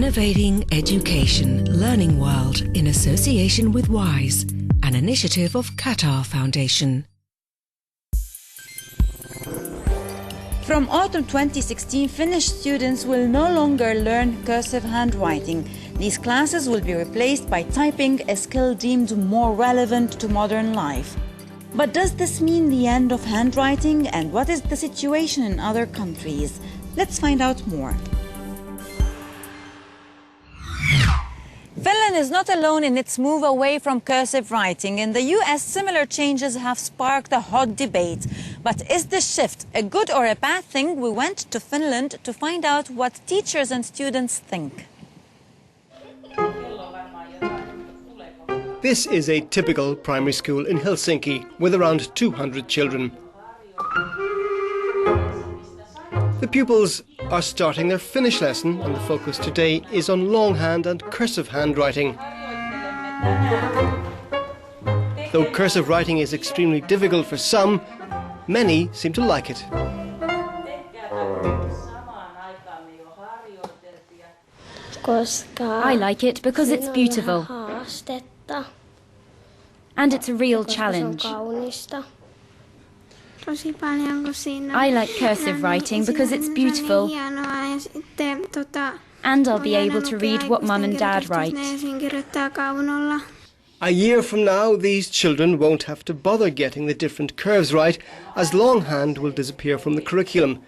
Innovating Education Learning World in association with WISE, an initiative of Qatar Foundation. From autumn 2016, Finnish students will no longer learn cursive handwriting. These classes will be replaced by typing, a skill deemed more relevant to modern life. But does this mean the end of handwriting, and what is the situation in other countries? Let's find out more. Finland is not alone in its move away from cursive writing. In the US, similar changes have sparked a hot debate. But is this shift a good or a bad thing? We went to Finland to find out what teachers and students think. This is a typical primary school in Helsinki with around 200 children. The pupils are starting their Finnish lesson, and the focus today is on longhand and cursive handwriting. Though cursive writing is extremely difficult for some, many seem to like it. I like it because it's beautiful. And it's a real challenge. I like cursive writing because it's beautiful. And I'll be able to read what Mum and Dad write. A year from now, these children won't have to bother getting the different curves right, as longhand will disappear from the curriculum.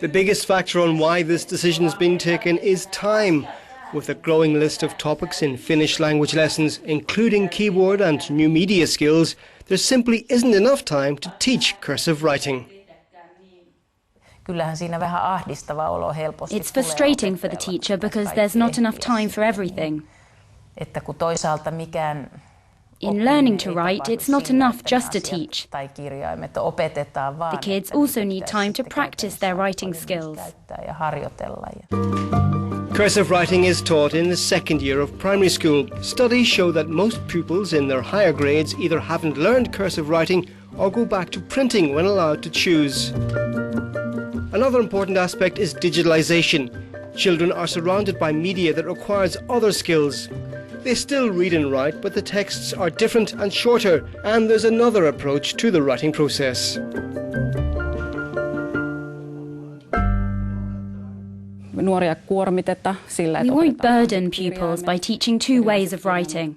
The biggest factor on why this decision has been taken is time. With a growing list of topics in Finnish language lessons, including keyboard and new media skills, there simply isn't enough time to teach cursive writing. It's frustrating for the teacher because there's not enough time for everything. In learning to write, it's not enough just to teach. The kids also need time to practice their writing skills. Cursive writing is taught in the second year of primary school. Studies show that most pupils in their higher grades either haven't learned cursive writing or go back to printing when allowed to choose. Another important aspect is digitalization. Children are surrounded by media that requires other skills. They still read and write, but the texts are different and shorter, and there's another approach to the writing process. We won't burden pupils by teaching two ways of writing.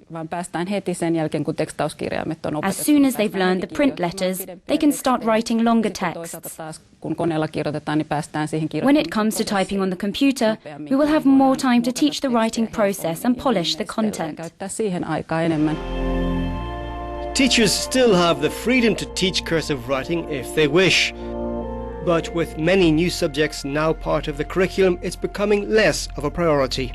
As soon as they've learned the print letters, they can start writing longer texts. When it comes to typing on the computer, we will have more time to teach the writing process and polish the content. Teachers still have the freedom to teach cursive writing if they wish. But with many new subjects now part of the curriculum, it's becoming less of a priority.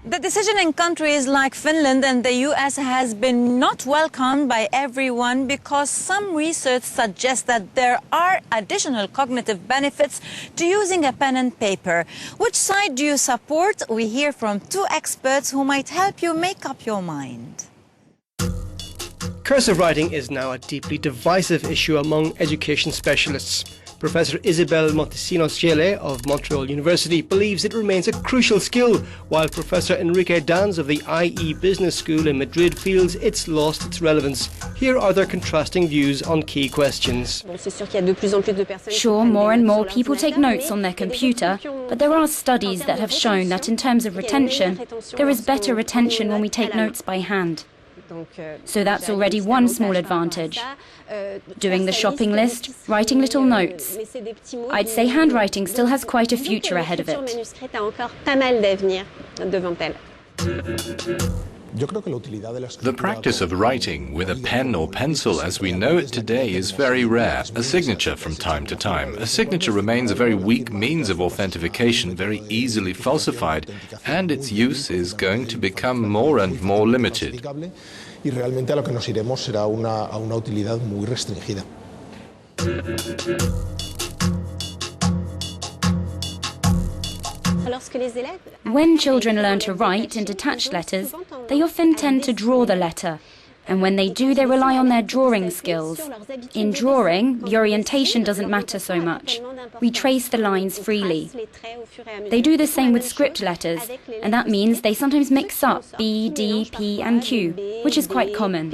The decision in countries like Finland and the US has been not welcomed by everyone because some research suggests that there are additional cognitive benefits to using a pen and paper. Which side do you support? We hear from two experts who might help you make up your mind. Cursive writing is now a deeply divisive issue among education specialists. Professor Isabelle Montesinos-Gele of Montreal University believes it remains a crucial skill, while Professor Enrique Danz of the IE Business School in Madrid feels it's lost its relevance. Here are their contrasting views on key questions. Sure, more and more people take notes on their computer, but there are studies that have shown that in terms of retention, there is better retention when we take notes by hand. So that's already one small advantage. Doing the shopping list, writing little notes. I'd say handwriting still has quite a future ahead of it. The practice of writing with a pen or pencil as we know it today is very rare. A signature from time to time. A signature remains a very weak means of authentication, very easily falsified, and its use is going to become more and more limited. When children learn to write in detached letters, they often tend to draw the letter. And when they do, they rely on their drawing skills. In drawing, the orientation doesn't matter so much. We trace the lines freely. They do the same with script letters, and that means they sometimes mix up B, D, P and Q, which is quite common.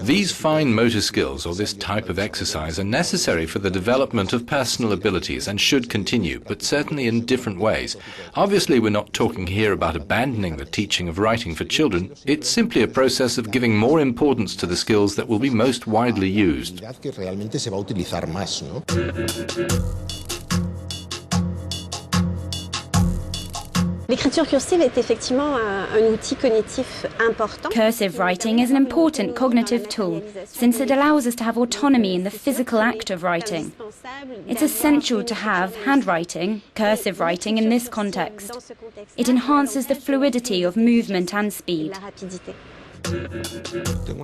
These fine motor skills, or this type of exercise, are necessary for the development of personal abilities and should continue, but certainly in different ways. Obviously, we're not talking here about abandoning the teaching of writing for children. It's simply a process of giving more importance to the skills that will be most widely used. Cursive writing is an important cognitive tool, since it allows us to have autonomy in the physical act of writing. It's essential to have handwriting, cursive writing, in this context. It enhances the fluidity of movement and speed.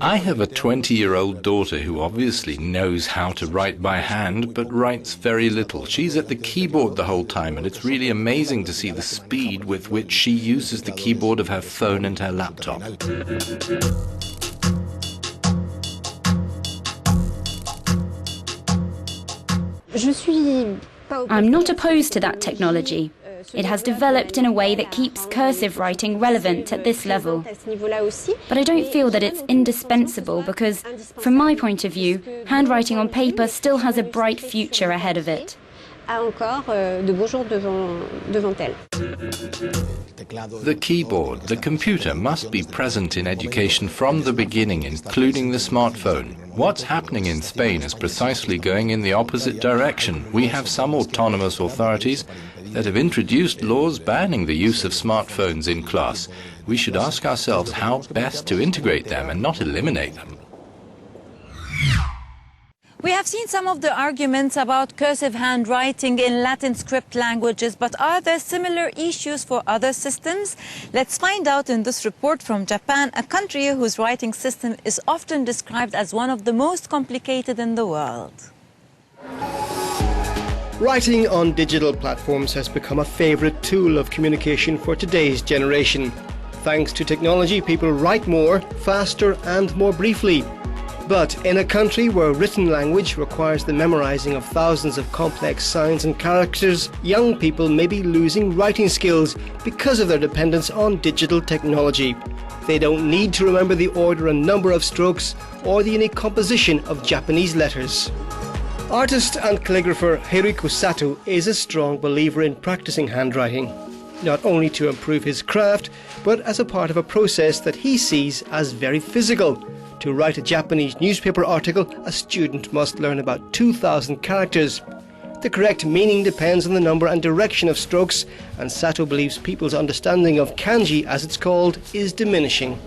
I have a 20-year-old daughter who obviously knows how to write by hand, but writes very little. She's at the keyboard the whole time, and it's really amazing to see the speed with which she uses the keyboard of her phone and her laptop. I'm not opposed to that technology. It has developed in a way that keeps cursive writing relevant at this level. But I don't feel that it's indispensable because, from my point of view, handwriting on paper still has a bright future ahead of it. The keyboard, the computer, must be present in education from the beginning, including the smartphone. What's happening in Spain is precisely going in the opposite direction. We have some autonomous authorities that have introduced laws banning the use of smartphones in class. We should ask ourselves how best to integrate them and not eliminate them. We have seen some of the arguments about cursive handwriting in Latin script languages, but are there similar issues for other systems? Let's find out in this report from Japan, a country whose writing system is often described as one of the most complicated in the world. Writing on digital platforms has become a favourite tool of communication for today's generation. Thanks to technology, people write more, faster and more briefly. But in a country where written language requires the memorising of thousands of complex signs and characters, young people may be losing writing skills because of their dependence on digital technology. They don't need to remember the order and number of strokes or the unique composition of Japanese letters. Artist and calligrapher Hiroki Sato is a strong believer in practicing handwriting, not only to improve his craft, but as a part of a process that he sees as very physical. To write a Japanese newspaper article, a student must learn about 2,000 characters. The correct meaning depends on the number and direction of strokes, and Sato believes people's understanding of kanji, as it's called, is diminishing.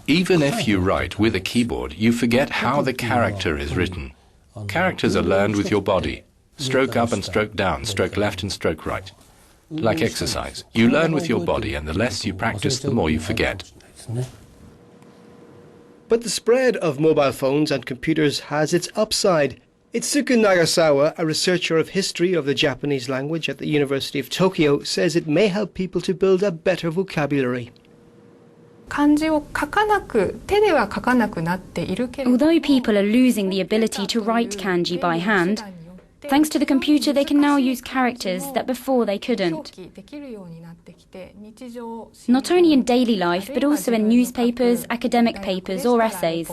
Even if you write with a keyboard, you forget how the character is written. Characters are learned with your body. Stroke up and stroke down, stroke left and stroke right. Like exercise. You learn with your body, and the less you practice, the more you forget. But the spread of mobile phones and computers has its upside. Itsuku Nagasawa, a researcher of history of the Japanese language at the University of Tokyo, says it may help people to build a better vocabulary. Although people are losing the ability to write kanji by hand, thanks to the computer they can now use characters that before they couldn't. Not only in daily life, but also in newspapers, academic papers or essays.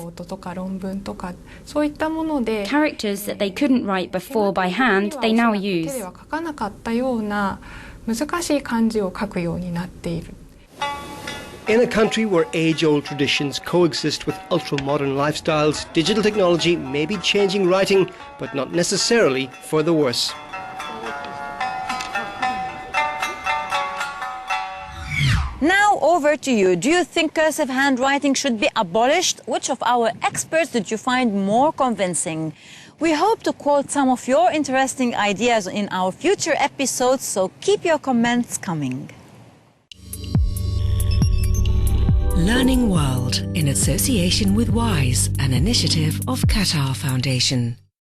Characters that they couldn't write before by hand, they now use. In a country where age-old traditions coexist with ultra-modern lifestyles, digital technology may be changing writing, but not necessarily for the worse. Now over to you. Do you think cursive handwriting should be abolished? Which of our experts did you find more convincing? We hope to quote some of your interesting ideas in our future episodes, so keep your comments coming. Learning World in association with WISE, an initiative of Qatar Foundation.